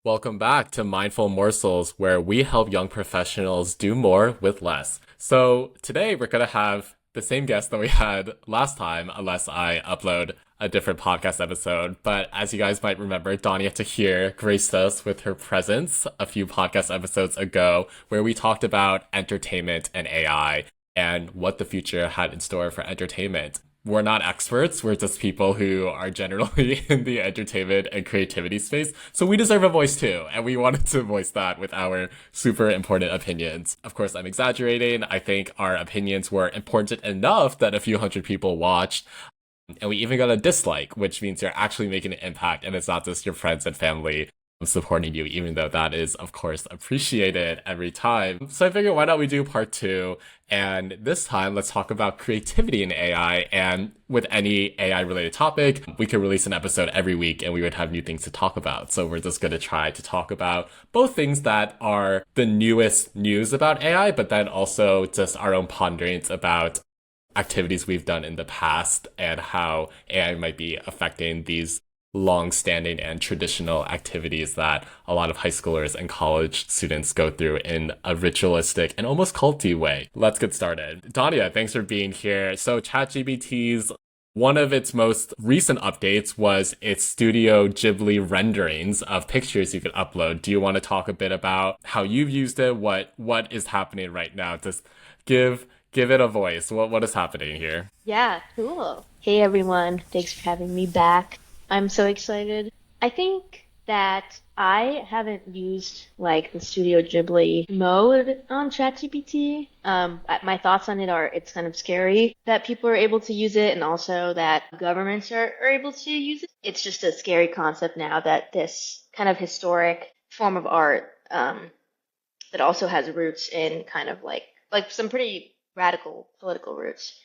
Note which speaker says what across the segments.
Speaker 1: Welcome back to Mindful Morsels, where we help young professionals do more with less. So today we're going to have the same guest that we had last time, unless I upload a different podcast episode. But as you guys might remember, Daania Tahir graced us with her presence a few podcast episodes ago, where we talked about entertainment and AI and what the future had in store for entertainment. We're not experts. We're just people who are generally in the entertainment and creativity space. So we deserve a voice too. And we wanted to voice that with our super important opinions. Of course, I'm exaggerating. I think our opinions were important enough that a few hundred people watched. And we even got a dislike, which means you're actually making an impact. And it's not just your friends and family supporting you, even though that is, of course, appreciated every time. So I figured, why not we do part two? And this time, let's talk about creativity in AI. And with any AI related topic, we could release an episode every week and we would have new things to talk about. So we're just going to try to talk about both things that are the newest news about AI, but then also just our own ponderings about activities we've done in the past and how AI might be affecting these long-standing and traditional activities that a lot of high schoolers and college students go through in a ritualistic and almost culty way. Let's get started. Daania, thanks for being here. So ChatGPT's one of its most recent updates was its Studio Ghibli renderings of pictures you could upload. Do you want to talk a bit about how you've used it? What is happening right now? Just give it a voice. What is happening here?
Speaker 2: Yeah, cool. Hey everyone, thanks for having me back. I'm so excited. I think that I haven't used like the Studio Ghibli mode on ChatGPT. My thoughts on it are it's kind of scary that people are able to use it and also that governments are able to use it. It's just a scary concept now that this kind of historic form of art that also has roots in kind of like some pretty radical political roots.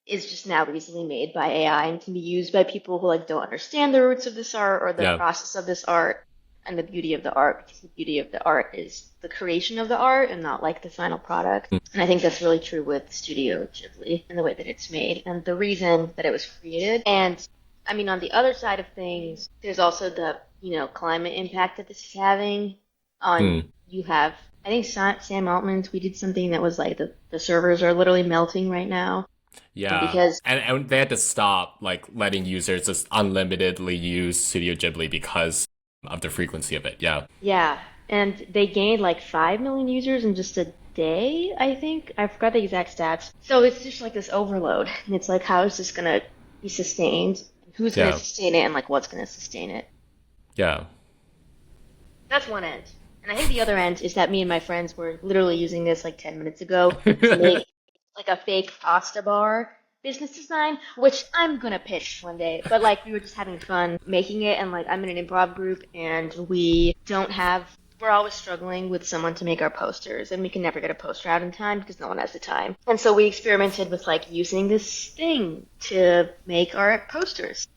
Speaker 2: Is just now easily made by AI and can be used by people who like don't understand the roots of this art or the process of this art and the beauty of the art, because the beauty of the art is the creation of the art and not like the final product. And I think that's really true with Studio Ghibli and the way that it's made and the reason that it was created. And I mean, on the other side of things, there's also the, climate impact that this is having on, you have, I think Sam Altman tweeted something that was like the servers are literally melting right now.
Speaker 1: Yeah,
Speaker 2: because
Speaker 1: and they had to stop like letting users just unlimitedly use Studio Ghibli because of the frequency of it.
Speaker 2: Yeah, and they gained like 5 million users in just a day, I think. I forgot the exact stats. So it's just like this overload, and it's like, how is this gonna be sustained? Who's gonna sustain it, and like what's gonna sustain it?
Speaker 1: Yeah.
Speaker 2: That's one end. And I think the other end is that me and my friends were literally using this like 10 minutes ago to make like a fake pasta bar business design, which I'm gonna pitch one day. But like we were just having fun making it, and like I'm in an improv group, and we're always struggling with someone to make our posters, and we can never get a poster out in time because no one has the time. And so we experimented with like using this thing to make our posters,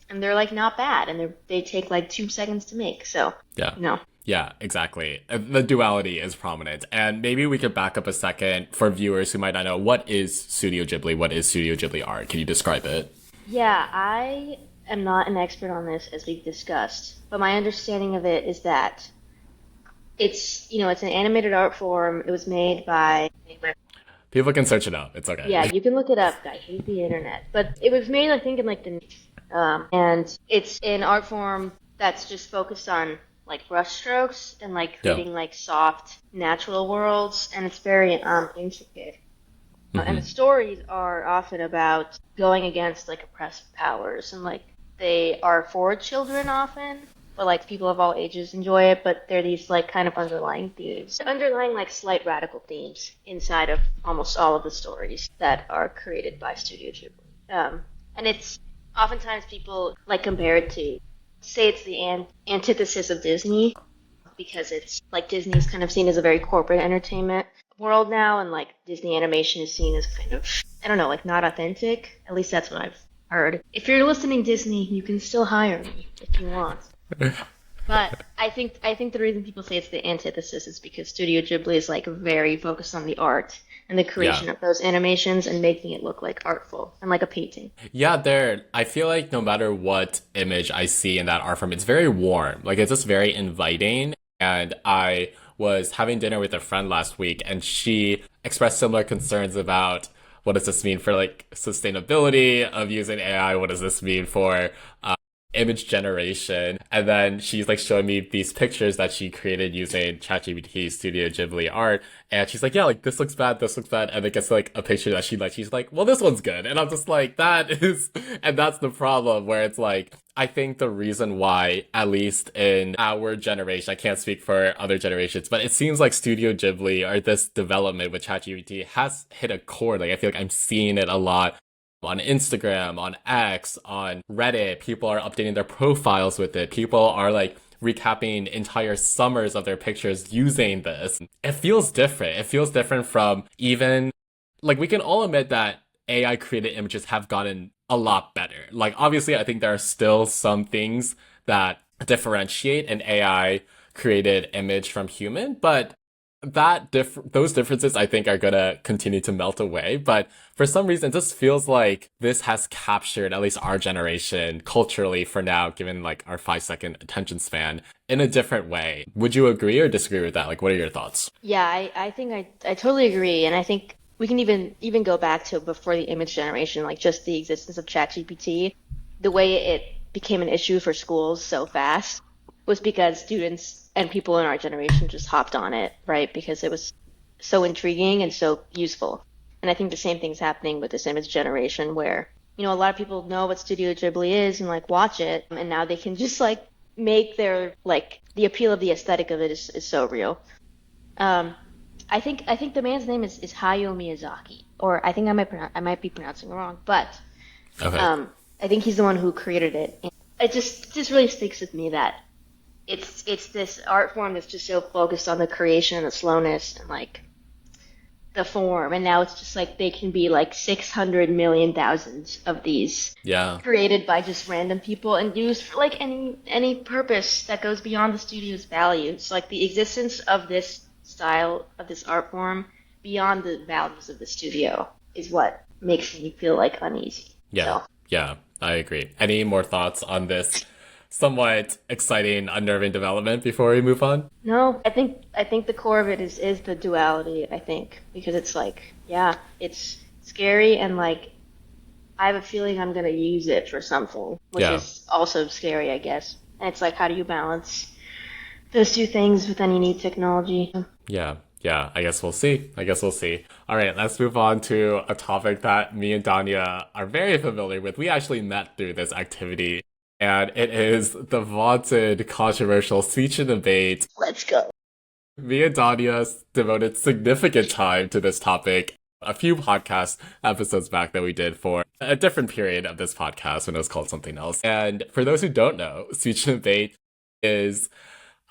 Speaker 2: and they're like not bad, and they take like 2 seconds to make. So
Speaker 1: Yeah, exactly. The duality is prominent. And maybe we could back up a second for viewers who might not know, what is Studio Ghibli? What is Studio Ghibli art? Can you describe it?
Speaker 2: Yeah, I am not an expert on this, as we've discussed, but my understanding of it is that it's an animated art form. It was made by...
Speaker 1: People can search it up. It's okay.
Speaker 2: Yeah, you can look it up. I hate the internet. But it was made, I think, in like and it's an art form that's just focused on like brush strokes and like creating like soft natural worlds, and it's very intricate. And the stories are often about going against like oppressed powers, and like they are for children often, but like people of all ages enjoy it. But they're these like kind of underlying like slight radical themes inside of almost all of the stories that are created by Studio Ghibli. And it's oftentimes people like compare it to, say it's the antithesis of Disney, because it's like Disney's kind of seen as a very corporate entertainment world now, and like Disney animation is seen as kind of, I don't know, like not authentic. At least that's what I've heard. If you're listening, Disney, you can still hire me if you want. But I think the reason people say it's the antithesis is because Studio Ghibli is like very focused on the art and the
Speaker 1: Yeah.
Speaker 2: creation of those animations and making it look like artful and like a painting.
Speaker 1: Yeah, I feel like no matter what image I see in that art form, it's very warm. Like it's just very inviting. And I was having dinner with a friend last week and she expressed similar concerns about what does this mean for like sustainability of using AI? What does this mean for image generation? And then she's like showing me these pictures that she created using ChatGPT Studio Ghibli art. And she's like, yeah, like this looks bad, this looks bad. And it gets like a picture that she likes. She's like, well, this one's good. And I'm just like, that is, and that's the problem where it's like, I think the reason why, at least in our generation, I can't speak for other generations, but it seems like Studio Ghibli or this development with ChatGPT has hit a chord. Like I feel like I'm seeing it a lot on Instagram, on X, on Reddit. People are updating their profiles with it. People are like recapping entire summers of their pictures using this. It feels different. It feels different from even like we can all admit that AI created images have gotten a lot better. Like obviously I think there are still some things that differentiate an AI created image from human, but those differences I think are gonna continue to melt away. But for some reason, it just feels like this has captured at least our generation culturally for now, given like our 5 second attention span in a different way. Would you agree or disagree with that? Like, what are your thoughts?
Speaker 2: Yeah, I think I totally agree, and I think we can even go back to before the image generation, like just the existence of ChatGPT. The way it became an issue for schools so fast was because students and people in our generation just hopped on it, right? Because it was so intriguing and so useful. And I think the same thing's happening with this image generation where, a lot of people know what Studio Ghibli is and like watch it, and now they can just like make their like the appeal of the aesthetic of it is so real. Um, I think the man's name is Hayao Miyazaki, or I think I might be pronouncing it wrong, but
Speaker 1: Okay.
Speaker 2: I think he's the one who created it. And it just really sticks with me that it's this art form that's just so focused on the creation and the slowness and like the form, and now it's just like they can be like 600 million thousands of these
Speaker 1: Yeah.
Speaker 2: created by just random people and used for like any purpose that goes beyond the studio's values. Like the existence of this style of this art form beyond the values of the studio is what makes me feel like uneasy.
Speaker 1: Yeah.
Speaker 2: So
Speaker 1: Yeah. I agree. Any more thoughts on this somewhat exciting, unnerving development before we move on?
Speaker 2: no, I think the core of it is the duality, I think, because it's like, yeah, it's scary and like I have a feeling I'm gonna use it for something, which
Speaker 1: Yeah.
Speaker 2: is also scary, I guess. And it's like, how do you balance those two things with any new technology?
Speaker 1: Yeah, yeah, I guess we'll see. I guess we'll see. All right, let's move on to a topic that me and Danya are very familiar with. We actually met through this activity, and it is the vaunted controversial speech and debate.
Speaker 2: Let's go.
Speaker 1: Me and Danya devoted significant time to this topic a few podcast episodes back that we did for a different period of this podcast when it was called something else. And for those who don't know, speech and debate is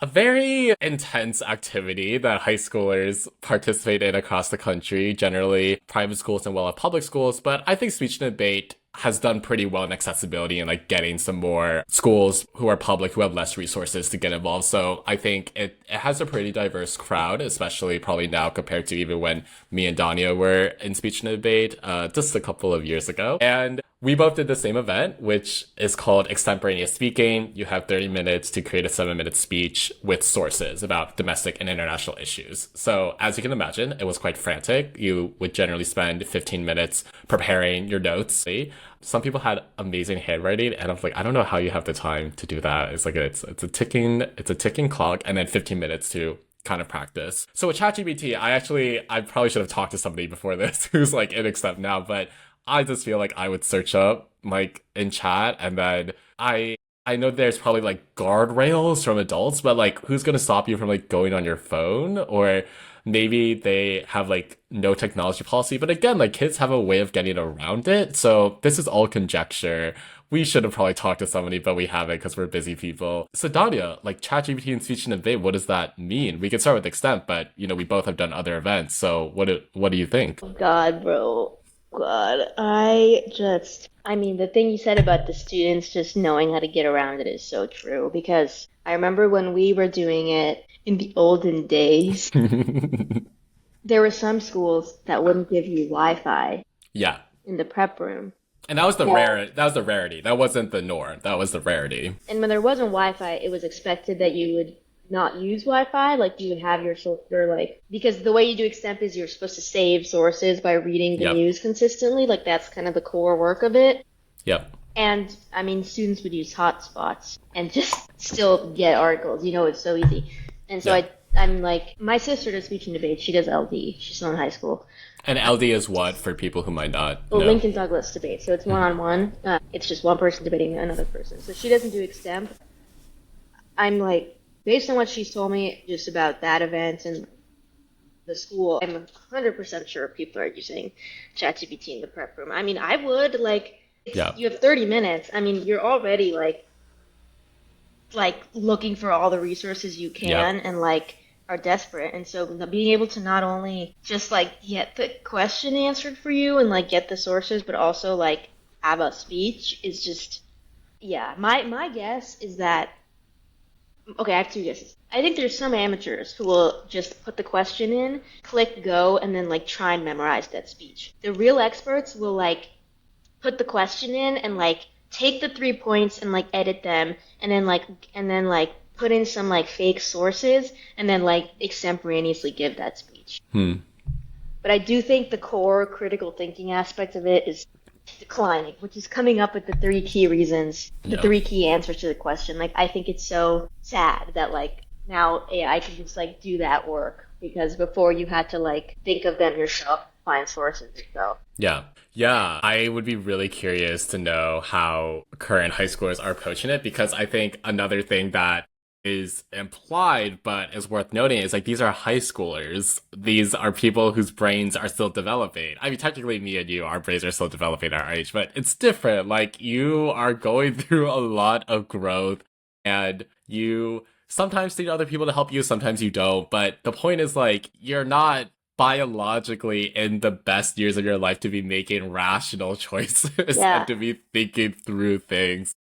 Speaker 1: a very intense activity that high schoolers participate in across the country, generally private schools and well-off public schools. But I think speech and debate has done pretty well in accessibility and like getting some more schools who are public who have less resources to get involved. So I think it has a pretty diverse crowd, especially probably now compared to even when me and Danya were in speech and debate just a couple of years ago. And we both did the same event, which is called extemporaneous speaking. You have 30 minutes to create a 7-minute speech with sources about domestic and international issues. So as you can imagine, it was quite frantic. You would generally spend 15 minutes preparing your notes. Some people had amazing handwriting, and I was like, I don't know how you have the time to do that. It's like it's a ticking clock, and then 15 minutes to kind of practice. So with ChatGPT, I probably should have talked to somebody before this who's like in Accept now, but I just feel like I would search up like in chat, and then I know there's probably like guardrails from adults, but like who's gonna stop you from like going on your phone? Or maybe they have like no technology policy, but again, like kids have a way of getting around it. So this is all conjecture. We should have probably talked to somebody, but we haven't because we're busy people. So Dadia, like ChatGPT and speech and debate, what does that mean? We could start with extent, but we both have done other events. So what do you think?
Speaker 2: God, bro. God, I mean, the thing you said about the students just knowing how to get around it is so true because I remember when we were doing it in the olden days, there were some schools that wouldn't give you Wi-Fi
Speaker 1: Yeah.
Speaker 2: in the prep room.
Speaker 1: And that was the
Speaker 2: Yeah.
Speaker 1: rare that was the rarity. That wasn't the norm. That was the rarity.
Speaker 2: And when there wasn't Wi-Fi, it was expected that you would not use Wi-Fi, like you would have your like because the way you do extemp is you're supposed to save sources by reading the
Speaker 1: Yep.
Speaker 2: news consistently, like that's kind of the core work of it.
Speaker 1: Yep.
Speaker 2: And I mean, students would use hotspots and just still get articles. You know, it's so easy. And so
Speaker 1: Yep.
Speaker 2: I'm like, my sister does speech and debate. She does LD. She's still in high school.
Speaker 1: And LD is what for people who might not
Speaker 2: Well,
Speaker 1: know?
Speaker 2: Lincoln Douglas debate. So it's one-on-one. It's just one person debating another person. So she doesn't do extemp. I'm like, based on what she's told me just about that event and the school, I'm 100% sure people are using ChatGPT in the prep room. I mean, I would like,
Speaker 1: Yeah.
Speaker 2: you have 30 minutes. I mean, you're already like looking for all the resources you can
Speaker 1: Yep.
Speaker 2: and like are desperate. And so being able to not only just like get the question answered for you and like get the sources, but also like have a speech is just yeah. My guess is that okay, I have two guesses. I think there's some amateurs who will just put the question in, click go, and then like try and memorize that speech. The real experts will like put the question in and like take the 3 points and like edit them and then like put in some like fake sources and then like extemporaneously give that speech.
Speaker 1: Hmm.
Speaker 2: But I do think the core critical thinking aspect of it is declining, which is coming up with the three key reasons, the
Speaker 1: Yeah.
Speaker 2: three key answers to the question. Like I think it's so sad that like now AI can just like do that work because before you had to like think of them yourself, find sources yourself.
Speaker 1: Yeah. Yeah. I would be really curious to know how current high schoolers are approaching it because I think another thing that is implied but is worth noting is like these are high schoolers. These are people whose brains are still developing. I mean, technically, me and you, our brains are still developing at our age, but it's different. Like, you are going through a lot of growth and you sometimes need other people to help you, sometimes you don't. But the point is, like, you're not biologically in the best years of your life to be making rational choices and
Speaker 2: Yeah.
Speaker 1: to be thinking through things.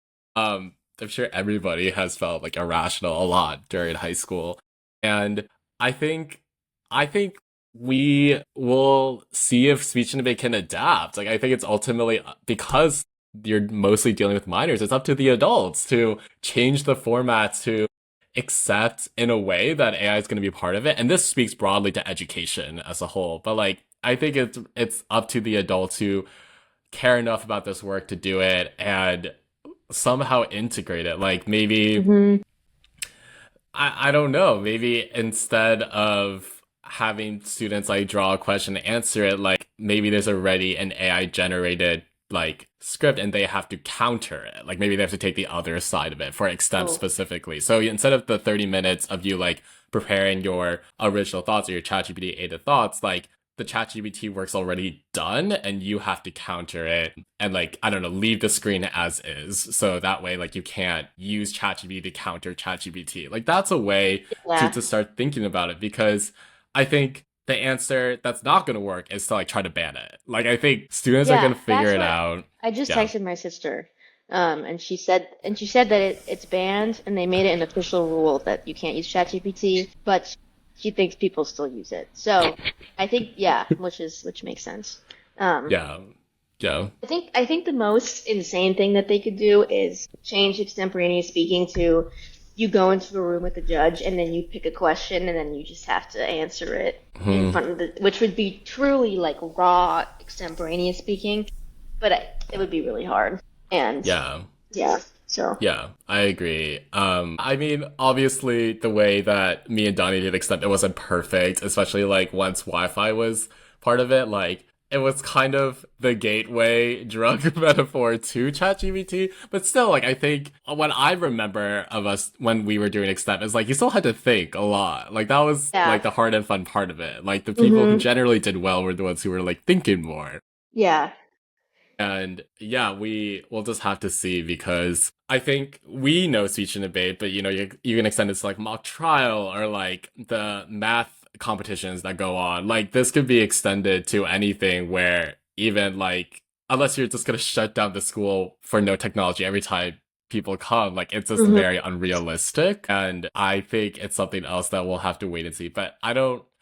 Speaker 1: I'm sure everybody has felt like irrational a lot during high school. And I think I think we will see if speech and debate can adapt. Like I think it's ultimately because you're mostly dealing with minors, it's up to the adults to change the format to accept in a way that AI is going to be part of it. And this speaks broadly to education as a whole. But like I think it's up to the adults who care enough about this work to do it and somehow integrate it. Like maybe
Speaker 2: Hmm.
Speaker 1: I don't know, maybe instead of having students like draw a question and answer it, like maybe there's already an AI generated like script and they have to counter it. Like maybe they have to take the other side of it for extemp
Speaker 2: Oh,
Speaker 1: specifically. So instead of the 30 minutes of you like preparing your original thoughts or your ChatGPT aided thoughts, like the ChatGPT work's already done and you have to counter it and like I don't know, leave the screen as is. So that way like you can't use ChatGPT to counter ChatGPT. Like that's a way
Speaker 2: yeah.
Speaker 1: to start thinking about it because I think the answer that's not going to work is to like try to ban it. Like I think students are going
Speaker 2: Yeah,
Speaker 1: to figure
Speaker 2: that's
Speaker 1: it
Speaker 2: what
Speaker 1: out.
Speaker 2: I just
Speaker 1: Yeah.
Speaker 2: texted my sister. And she said that it's banned and they made it an official rule that you can't use ChatGPT, but she thinks people still use it. So I think yeah, which makes sense. Um,
Speaker 1: Yeah. Yeah.
Speaker 2: I think the most insane thing that they could do is change extemporaneous speaking to you go into a room with the judge and then you pick a question and then you just have to answer it in
Speaker 1: Hmm.
Speaker 2: front of the, which would be truly like raw extemporaneous speaking, but it would be really hard. And
Speaker 1: Yeah.
Speaker 2: yeah, so
Speaker 1: Yeah, I agree. I mean, obviously, the way that me and Donnie did except it wasn't perfect, especially like once Wi-Fi was part of it. Like, it was kind of the gateway drug metaphor to ChatGPT. But still, like, I think what I remember of us when we were doing extemp is like you still had to think a lot. Like, that was
Speaker 2: yeah,
Speaker 1: like the hard and fun part of it. Like, the people who
Speaker 2: hmm
Speaker 1: generally did well were the ones who were like thinking more.
Speaker 2: yeah,
Speaker 1: And yeah, we will just have to see because I think we know speech and debate, but you know, you can extend it to like mock trial or like the math competitions that go on. Like this could be extended to anything where even like, unless you're just gonna shut down the school for no technology every time people come, like it's just
Speaker 2: hmm
Speaker 1: very unrealistic. And I think it's something else that we'll have to wait and see. But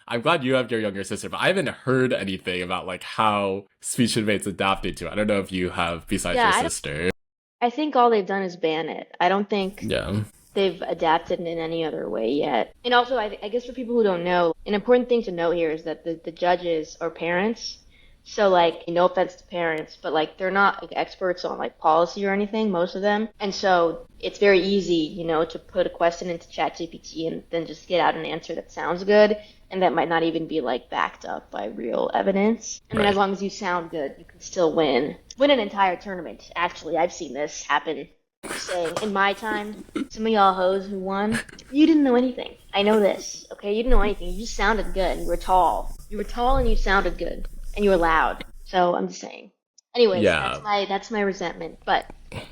Speaker 1: I'm glad you have your younger sister, but I haven't heard anything about like how speech and debate's adapted to. I don't know if you have besides
Speaker 2: Yeah,
Speaker 1: your sister.
Speaker 2: I think all they've done is ban it. I don't think
Speaker 1: Yeah.
Speaker 2: they've adapted it in any other way yet. And also, I guess for people who don't know, an important thing to note here is that the judges are parents. So, like, no offense to parents, but like, they're not like experts on like policy or anything, most of them. And so, it's very easy, to put a question into ChatGPT and then just get out an answer that sounds good, and that might not even be like backed up by real evidence. And then, as
Speaker 1: Right.
Speaker 2: long as you sound good, you can still win an entire tournament. Actually, I've seen this happen. Just saying, in my time, some of y'all hoes who won, you didn't know anything. I know this, okay? You didn't know anything. You just sounded good, and you were tall. You were tall, and you sounded good, and you were loud. So I'm just saying. Anyways,
Speaker 1: Yeah.
Speaker 2: that's my resentment, but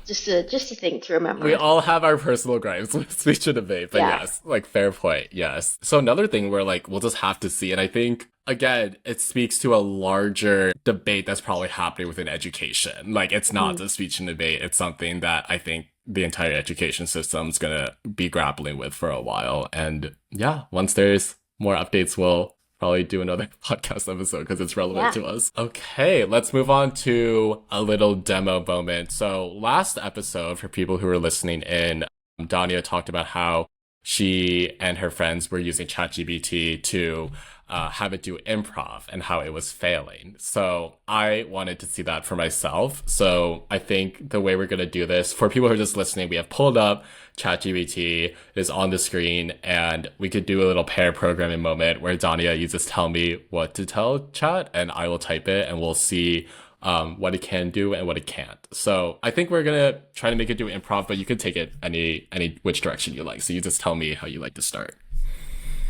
Speaker 2: just a thing to
Speaker 1: We
Speaker 2: remember.
Speaker 1: all have our personal gripes with speech and debate, but
Speaker 2: Yeah.
Speaker 1: yes, like fair point, yes. So another thing where like we'll just have to see, and I think again, it speaks to a larger debate that's probably happening within education. Like it's not
Speaker 2: Mhm.
Speaker 1: just speech and debate, it's something that I think the entire education system's gonna be grappling with for a while. And yeah, once there's more updates, we'll probably do another podcast episode because it's relevant
Speaker 2: Yeah.
Speaker 1: to us. Okay, let's move on to a little demo moment. So last episode, for people who are listening in, Daania talked about how she and her friends were using ChatGPT to have it do improv and how it was failing. So I wanted to see that for myself. So I think the way we're going to do this, for people who are just listening, we have pulled up ChatGPT, it is on the screen, and we could do a little pair programming moment where Dania, you just tell me what to tell Chat, and I will type it, and we'll see what it can do and what it can't. So I think we're gonna try to make it do improv, but you could take it any which direction you like. So you just tell me how you like to start.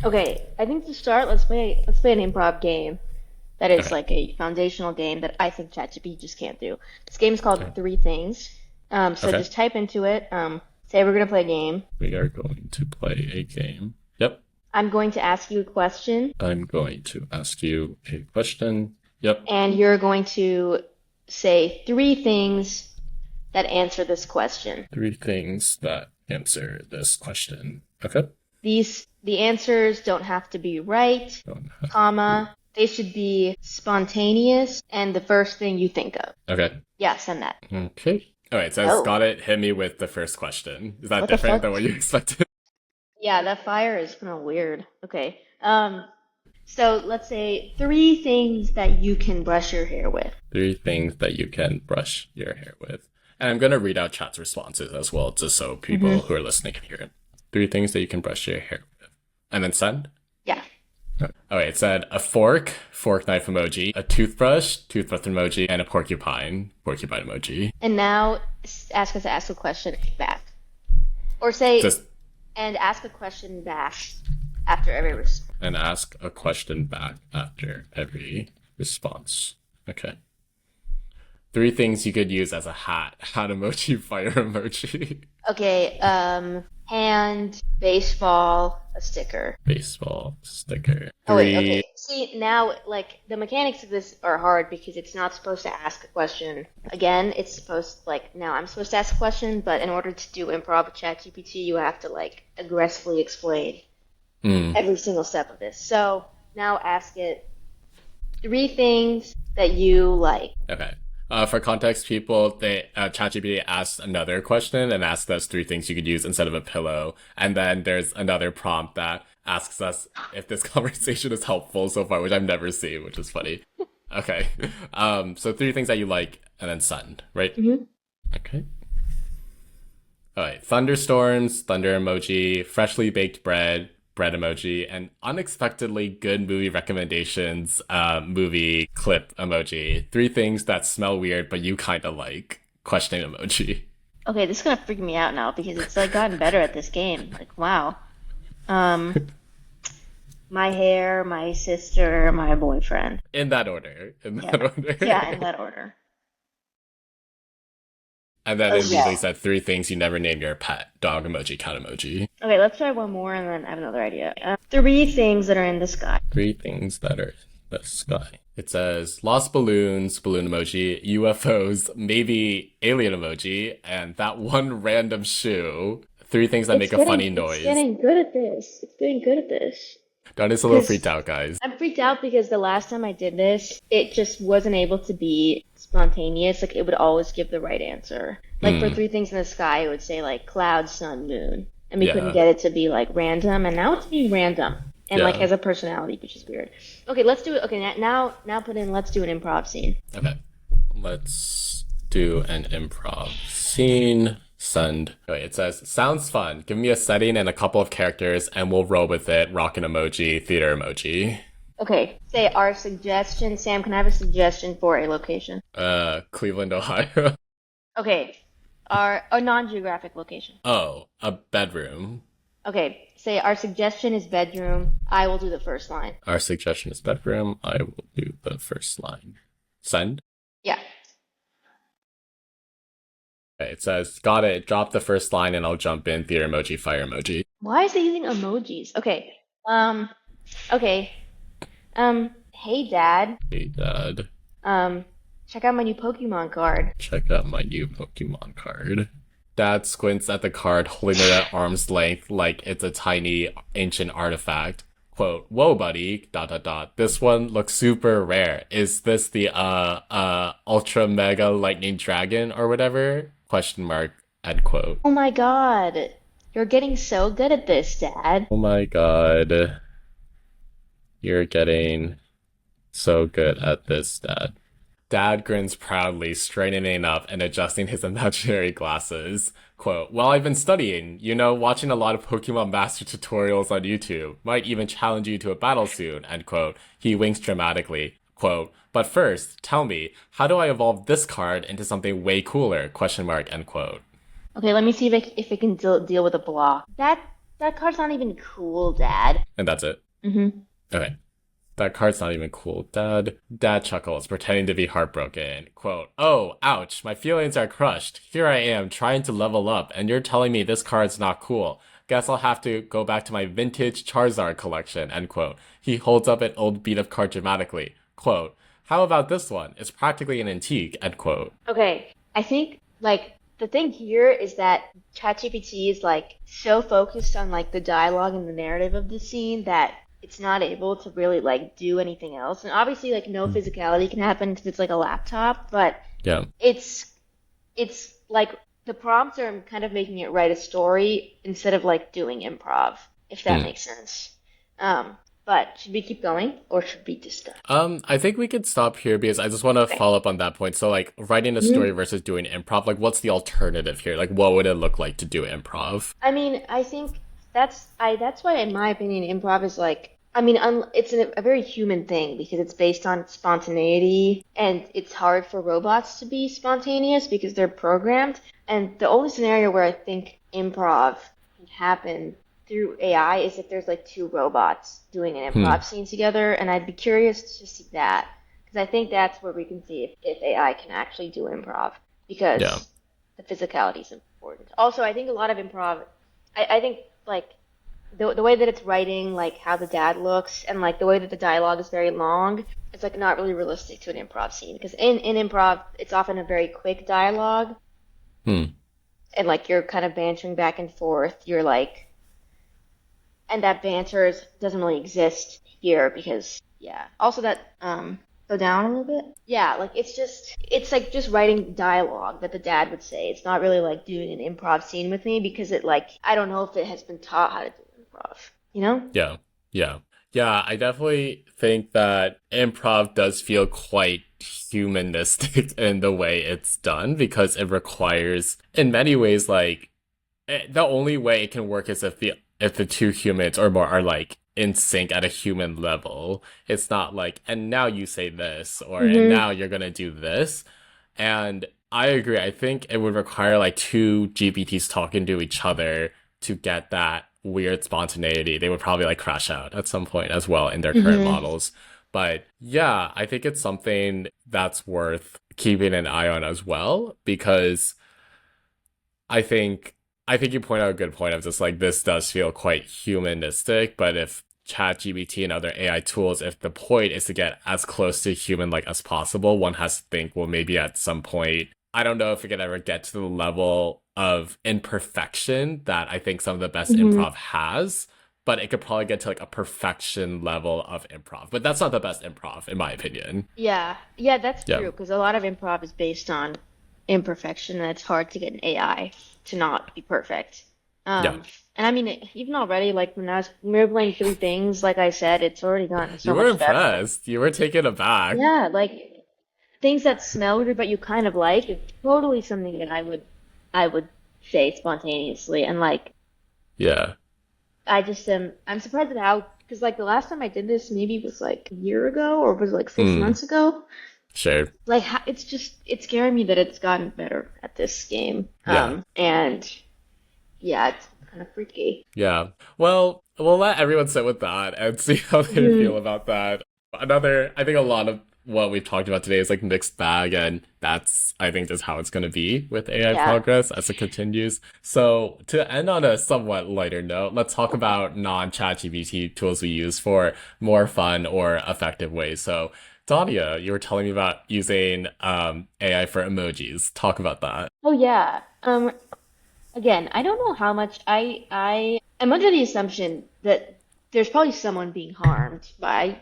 Speaker 2: Okay, I think to start, let's play an improv game that is
Speaker 1: Okay.
Speaker 2: like a foundational game that I think ChatGPT just can't do. This game is called
Speaker 1: Okay.
Speaker 2: Three Things. So
Speaker 1: Okay.
Speaker 2: just type into it. Say we're gonna play a game.
Speaker 1: We are going to play a game. Yep.
Speaker 2: I'm going to ask you a question,
Speaker 1: I'm going to ask you a question. Yep.
Speaker 2: and you're going to say three things that answer this question.
Speaker 1: Three things that answer this question. Okay.
Speaker 2: The answers don't have to be right,
Speaker 1: Don't
Speaker 2: comma. They should be spontaneous and the first thing you think of.
Speaker 1: Okay.
Speaker 2: Yeah, send that.
Speaker 1: Okay. All right. So it's
Speaker 2: Oh,
Speaker 1: got it. Hit me with the first question. Is that
Speaker 2: what the
Speaker 1: different
Speaker 2: fuck?
Speaker 1: than what you expected?
Speaker 2: Yeah, that fire is kind of weird. Okay. So let's say three things that you can brush your hair with.
Speaker 1: Three things that you can brush your hair with. And I'm going to read out chat's responses as well, just so people who are listening can hear it. Three things that you can brush your hair with. And then send.
Speaker 2: Yeah.
Speaker 1: Oh, wait, it said a fork, fork knife emoji, a toothbrush, toothbrush emoji, and a porcupine, porcupine emoji.
Speaker 2: And now ask us to ask a question back. Or say,
Speaker 1: Just
Speaker 2: and ask a question back after every response.
Speaker 1: and ask a question back after every response. Okay. Three things you could use as a hat. Hat emoji, fire emoji,
Speaker 2: Okay, hand, baseball, a sticker.
Speaker 1: baseball sticker.
Speaker 2: Oh wait,
Speaker 1: Three.
Speaker 2: okay. See, now, like, the mechanics of this are hard because it's not supposed to ask a question. Again, it's supposed, like, now I'm supposed to ask a question, but in order to do improv with ChatGPT, you have to, like, aggressively explain every single step of this. So, now ask it three things that you like.
Speaker 1: Okay. For context, people, they ChatGPT asked another question and asked us three things you could use instead of a pillow, and then there's another prompt that asks us if this conversation is helpful so far, which I've never seen, which is funny. Okay. So three things that you like, and then send, right?
Speaker 2: Mhm.
Speaker 1: Okay. All right. Thunderstorms, thunder emoji, freshly baked bread, bread emoji, and unexpectedly good movie recommendations, movie clip emoji. Three things that smell weird, but you kind of like. Questioning emoji.
Speaker 2: Okay, this is gonna freak me out now because it's, like, gotten better at this game. Like, wow. Um, my hair, my sister, my boyfriend.
Speaker 1: In that order. In that
Speaker 2: Yeah.
Speaker 1: order.
Speaker 2: Yeah, in that order.
Speaker 1: And then it
Speaker 2: Okay.
Speaker 1: immediately said three things you never name your pet. Dog emoji, cat emoji.
Speaker 2: Okay, let's try one more and then I have another idea. Three things that are in the sky.
Speaker 1: Three things that are in the sky. It says lost balloons, balloon emoji, UFOs, maybe alien emoji, and that one random shoe. Three things that make a funny noise.
Speaker 2: It's getting good at this. It's getting good at this.
Speaker 1: Donnie's a little freaked
Speaker 2: Because
Speaker 1: out, guys.
Speaker 2: I'm freaked out because the last time I did this, it just wasn't able to be spontaneous. Like it would always give the right answer. Like for
Speaker 1: Hmm.
Speaker 2: three things in the sky, it would say like cloud, sun, moon. And we couldn't
Speaker 1: Yeah.
Speaker 2: get it to be like random, and now it's being random and like
Speaker 1: Yeah.
Speaker 2: has a personality, which is weird. Okay, let's do it. Okay, now put in let's do an improv scene.
Speaker 1: Okay. Let's do an improv scene. Send. Okay, it says, sounds fun. Give me a setting and a couple of characters and we'll roll with it. Rockin' emoji, theater emoji.
Speaker 2: Okay, say our suggestion. Sam, can I have a suggestion for a location?
Speaker 1: Cleveland, Ohio.
Speaker 2: Okay, our a non-geographic location.
Speaker 1: Oh, a bedroom.
Speaker 2: Okay, say our suggestion is bedroom. I will do the first line.
Speaker 1: Our suggestion is bedroom. I will do the first line. Send.
Speaker 2: Yeah.
Speaker 1: Okay, it says, got it. Drop the first line and I'll jump in. Theater emoji, fire emoji.
Speaker 2: Why is it using emojis? Okay. Okay. Hey Dad.
Speaker 1: Hey, Dad.
Speaker 2: Um, check out my new Pokemon card.
Speaker 1: Check out my new Pokemon card. Dad squints at the card, holding it at arm's length like it's a tiny ancient artifact. Quote, whoa, buddy, dot, dot, dot. This one looks super rare. Is this the, ultra mega lightning dragon or whatever? Question mark, end quote.
Speaker 2: Oh my God. You're getting so good at this, Dad.
Speaker 1: Oh my god. You're getting so good at this, Dad. Dad grins proudly, straightening up and adjusting his imaginary glasses. Quote, well, I've been studying, watching a lot of Pokemon Master tutorials on YouTube. Might even challenge you to a battle soon, end quote. He winks dramatically. Quote, but first, tell me, how do I evolve this card into something way cooler? Question mark, end quote.
Speaker 2: Okay, let me see if it can deal with a block. That card's not even cool, Dad.
Speaker 1: And that's it.
Speaker 2: Mm-hmm.
Speaker 1: Okay. That card's not even cool, Dad. Dad chuckles, pretending to be heartbroken. Quote, oh, ouch, my feelings are crushed. Here I am, trying to level up, and you're telling me this card's not cool. Guess I'll have to go back to my vintage Charizard collection, end quote. He holds up an old beat up card dramatically. Quote, how about this one? It's practically an antique, end quote.
Speaker 2: Okay, I think like the thing here is that ChatGPT is like so focused on like the dialogue and the narrative of the scene that it's not able to really like do anything else. And obviously like no physicality can happen because it's like a laptop, but
Speaker 1: Yeah.
Speaker 2: it's like the prompts are kind of making it write a story instead of like doing improv, if that makes sense. But should we keep going or should we just stop?
Speaker 1: I think we could stop here because I just want to
Speaker 2: Okay.
Speaker 1: follow up on that point. So, like, writing a story versus doing improv, like, what's the alternative here? Like, what would it look like to do improv?
Speaker 2: I mean, I think that's why, in my opinion, improv is like, it's a very human thing because it's based on spontaneity, and it's hard for robots to be spontaneous because they're programmed. And the only scenario where I think improv can happen through AI is if there's like two robots doing an
Speaker 1: Hmm.
Speaker 2: improv scene together, and I'd be curious to see that because I think that's where we can see if AI can actually do improv because
Speaker 1: Yeah.
Speaker 2: the physicality is important. Also, I think a lot of improv, I think like the way that it's writing, like how the dad looks, and like the way that the dialogue is very long, it's like not really realistic to an improv scene because in improv it's often a very quick dialogue
Speaker 1: Hmm.
Speaker 2: and like you're kind of bantering back and forth. You're like, and that doesn't really exist here because yeah. Also that go down a little bit. Yeah, like it's like just writing dialogue that the dad would say. It's not really like doing an improv scene with me because it like I don't know if it has been taught how to do improv. You know?
Speaker 1: Yeah. Yeah. Yeah, I definitely think that improv does feel quite humanistic in the way it's done because it requires, in many ways, like the only way it can work is if the two humans or more are like in sync at a human level. It's not like, and now you say this, or and
Speaker 2: Mm-hmm.
Speaker 1: now you're gonna do this. And I agree. I think it would require like two GPTs talking to each other to get that weird spontaneity. They would probably like crash out at some point as well in their current
Speaker 2: Mm-hmm.
Speaker 1: models. But yeah, I think it's something that's worth keeping an eye on as well because I think I think you point out a good point of just like this does feel quite humanistic, but if ChatGPT and other AI tools, if the point is to get as close to human like as possible, one has to think, well, maybe at some point, I don't know if it can ever get to the level of imperfection that I think some of the best
Speaker 2: Mm-hmm.
Speaker 1: improv has, but it could probably get to like a perfection level of improv. But that's not the best improv, in my opinion.
Speaker 2: Yeah, yeah, that's
Speaker 1: Yeah.
Speaker 2: true because a lot of improv is based on imperfection, and it's hard to get an AI to not be perfect.
Speaker 1: Yeah.
Speaker 2: And I mean, even already, like when we were playing Three Things, like I said, it's already gotten
Speaker 1: You
Speaker 2: so
Speaker 1: were
Speaker 2: much better.
Speaker 1: impressed. You were taken aback.
Speaker 2: Yeah, like things that smell good but you kind of like is totally something that I would say spontaneously. And like
Speaker 1: Yeah.
Speaker 2: I just I'm surprised at how because like the last time I did this maybe was like a year ago or was it like six
Speaker 1: Mm,
Speaker 2: months ago.
Speaker 1: sure.
Speaker 2: Like it's scaring me that it's gotten better at this game.
Speaker 1: Yeah.
Speaker 2: And yeah, it's kind of freaky.
Speaker 1: Yeah. Well, we'll let everyone sit with that and see how they feel
Speaker 2: Mhm.
Speaker 1: about that. I think a lot of what we've talked about today is like mixed bag, and that's, I think, just how it's going to be with AI
Speaker 2: Yeah.
Speaker 1: progress as it continues. So, to end on a somewhat lighter note, let's talk about non-ChatGPT tools we use for more fun or effective ways. So, Dania, you were telling me about using AI for emojis. Talk about that.
Speaker 2: Oh yeah. Again, I don't know how much I am under the assumption that there's probably someone being harmed by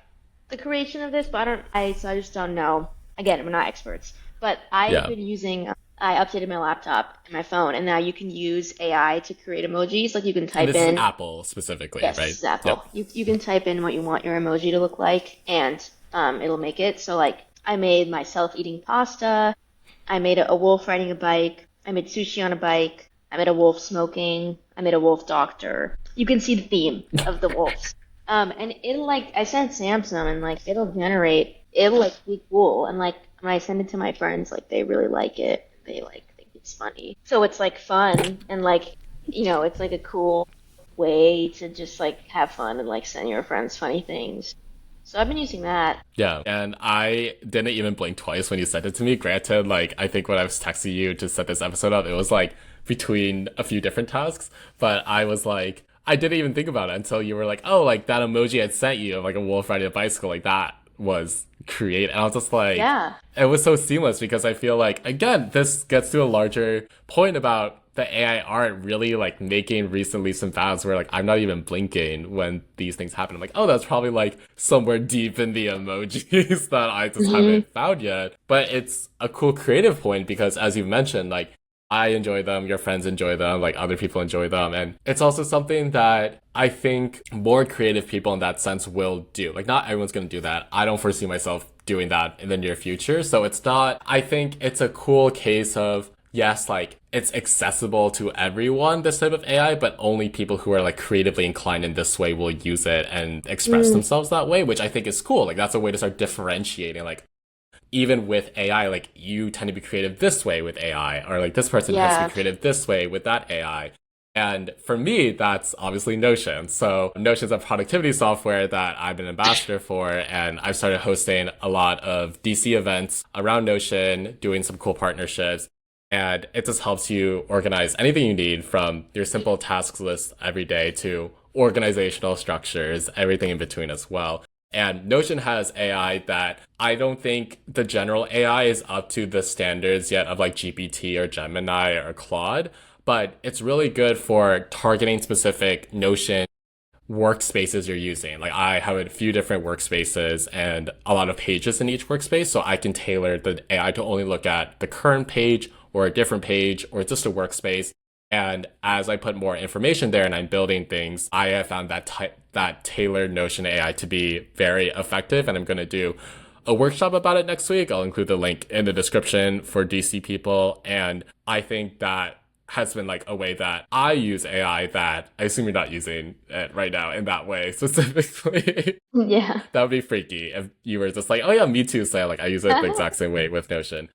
Speaker 2: the creation of this, but I just don't know. Again, we're not experts, but I've
Speaker 1: Yeah.
Speaker 2: been using I updated my laptop and my phone, and now you can use AI to create emojis. Like you can
Speaker 1: And
Speaker 2: type
Speaker 1: this is
Speaker 2: in,
Speaker 1: Apple specifically,
Speaker 2: yes, this
Speaker 1: right?
Speaker 2: is Apple.
Speaker 1: Yep.
Speaker 2: You can type in what you want your emoji to look like, and it'll make it. So like I made myself eating pasta. I made a wolf riding a bike. I made sushi on a bike. I made a wolf smoking. I made a wolf doctor. You can see the theme of the wolves. And it'll like I sent Sam some and like it'll like be cool and like when I send it to my friends like they really like it. They like think it's funny. So it's like fun and like it's like a cool way to just like have fun and like send your friends funny things. So I've been using that.
Speaker 1: Yeah, and I didn't even blink twice when you sent it to me. Granted, like I think when I was texting you to set this episode up, it was like between a few different tasks, but I was like, I didn't even think about it until you were like, oh, like that emoji I sent you of like a wolf riding a bicycle, like that was create. And I was just like,
Speaker 2: Yeah.
Speaker 1: it was so seamless because I feel like, again, this gets to a larger point about the AI art really like making recently some fads where like I'm not even blinking when these things happen. I'm like, oh, that's probably like somewhere deep in the emojis that I just
Speaker 2: Hmm.
Speaker 1: haven't found yet. But it's a cool creative point because as you mentioned, like I enjoy them, your friends enjoy them, like other people enjoy them. And it's also something that I think more creative people in that sense will do. Like, not everyone's going to do that. I don't foresee myself doing that in the near future. So it's not, I think it's a cool case of, yes, like it's accessible to everyone, this type of AI, but only people who are like creatively inclined in this way will use it and express
Speaker 2: Mm,
Speaker 1: themselves that way, which I think is cool. Like, that's a way to start differentiating, like, even with AI, like you tend to be creative this way with AI, or like this person tends to be
Speaker 2: yeah.
Speaker 1: creative this way with that AI. And for me, that's obviously Notion. So Notion's a productivity software that I've been an ambassador for, and I've started hosting a lot of DC events around Notion, doing some cool partnerships. And it just helps you organize anything you need from your simple tasks list every day to organizational structures, everything in between as well. And Notion has AI that I don't think the general AI is up to the standards yet of like GPT or Gemini or Claude, but it's really good for targeting specific Notion workspaces you're using. Like I have a few different workspaces and a lot of pages in each workspace, so I can tailor the AI to only look at the current page or a different page or just a workspace. And as I put more information there and I'm building things, I have found that tailored Notion AI to be very effective. And I'm going to do a workshop about it next week. I'll include the link in the description for DC people. And I think that has been like a way that I use AI that I assume you're not using it right now in that way specifically.
Speaker 2: Yeah.
Speaker 1: That would be freaky if you were just like, oh yeah, me too. So like I use it the exact same way with Notion.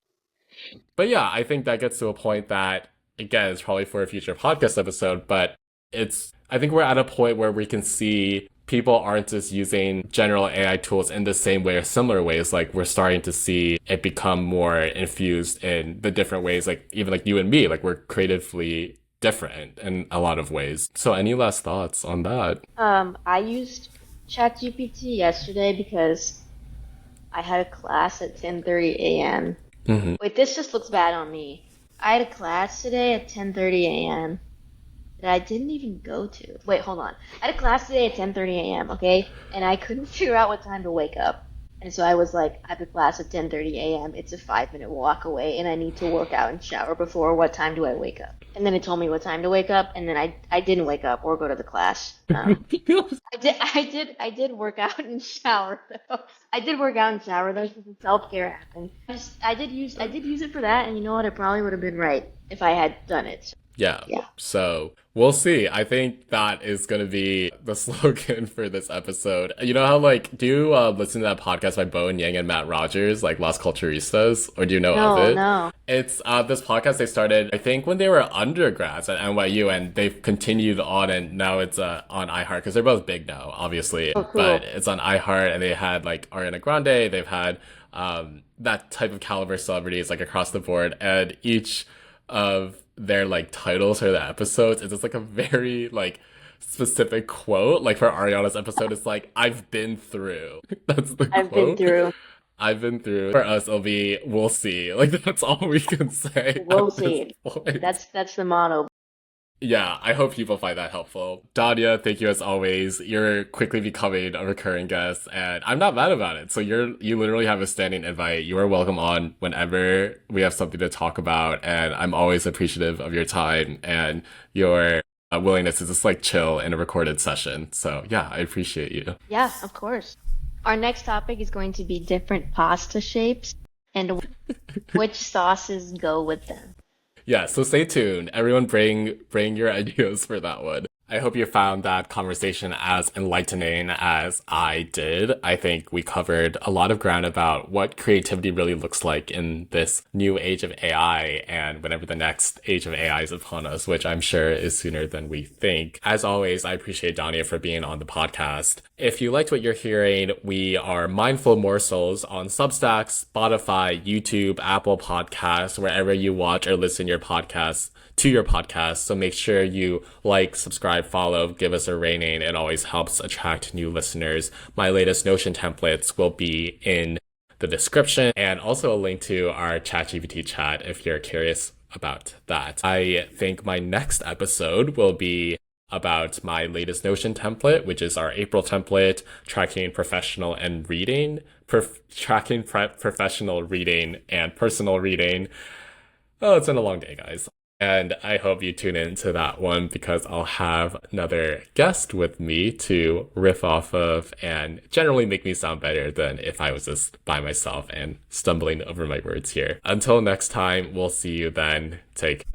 Speaker 1: But yeah, I think that gets to a point that, again, it's probably for a future podcast episode, but I think we're at a point where we can see people aren't just using general AI tools in the same way or similar ways. Like we're starting to see it become more infused in the different ways, like even like you and me, like we're creatively different in a lot of ways. So any last thoughts on that?
Speaker 2: I used ChatGPT yesterday because I had a class at 10:30 a.m.
Speaker 1: Hmm.
Speaker 2: Wait, this just looks bad on me. I had a class today at 10:30 a.m. that I didn't even go to. Wait, hold on. I had a class today at 10:30 a.m., okay? And I couldn't figure out what time to wake up. And so I was like, I have a class at 10:30 a.m. It's a 5-minute walk away, and I need to work out and shower before. What time do I wake up? And then it told me what time to wake up, and then I didn't wake up or go to the class. I did work out and shower though. I did work out and shower though, because the self care happened. I did use it for that, and you know what? It probably would have been right if I had done it. So,
Speaker 1: Yeah.
Speaker 2: yeah.
Speaker 1: So we'll see. I think that is going to be the slogan for this episode. You know how, like, do you listen to that podcast by Bowen Yang and Matt Rogers, like Las Culturistas, or do you know of
Speaker 2: No,
Speaker 1: it?
Speaker 2: no.
Speaker 1: It's this podcast they started, I think, when they were undergrads at NYU, and they've continued on, and now it's on iHeart because they're both big now, obviously.
Speaker 2: Oh,
Speaker 1: But
Speaker 2: cool.
Speaker 1: it's on iHeart, and they had like Ariana Grande, they've had that type of caliber celebrities like across the board, and each of their like titles for the episodes is just like a very like specific quote. Like for Ariana's episode, it's like, I've been through. That's the
Speaker 2: I've been
Speaker 1: quote.
Speaker 2: through.
Speaker 1: I've been through. For us, it'll be, we'll see. Like that's all we can say
Speaker 2: We'll
Speaker 1: at this
Speaker 2: see.
Speaker 1: point.
Speaker 2: That's the motto.
Speaker 1: Yeah, I hope people find that helpful. Dadia, thank you as always. You're quickly becoming a recurring guest, and I'm not mad about it. So you literally have a standing invite. You are welcome on whenever we have something to talk about, and I'm always appreciative of your time and your willingness to just like chill in a recorded session. So yeah, I appreciate you.
Speaker 2: Yeah, of course. Our next topic is going to be different pasta shapes and which sauces go with them.
Speaker 1: Yeah, so stay tuned. Everyone bring your ideas for that one. I hope you found that conversation as enlightening as I did. I think we covered a lot of ground about what creativity really looks like in this new age of AI and whenever the next age of AI is upon us, which I'm sure is sooner than we think. As always, I appreciate Dania for being on the podcast. If you liked what you're hearing, we are Mindful Morsels on Substack, Spotify, YouTube, Apple Podcasts, wherever you watch or listen your podcasts to your podcast. So make sure you like, subscribe, follow, give us a rating. It always helps attract new listeners. My latest Notion templates will be in the description and also a link to our ChatGPT chat if you're curious about that. I think my next episode will be about my latest Notion template, which is our April template, tracking professional and reading, professional reading and personal reading. Oh, it's been a long day, guys. And I hope you tune into that one because I'll have another guest with me to riff off of and generally make me sound better than if I was just by myself and stumbling over my words here. Until next time, we'll see you then. Take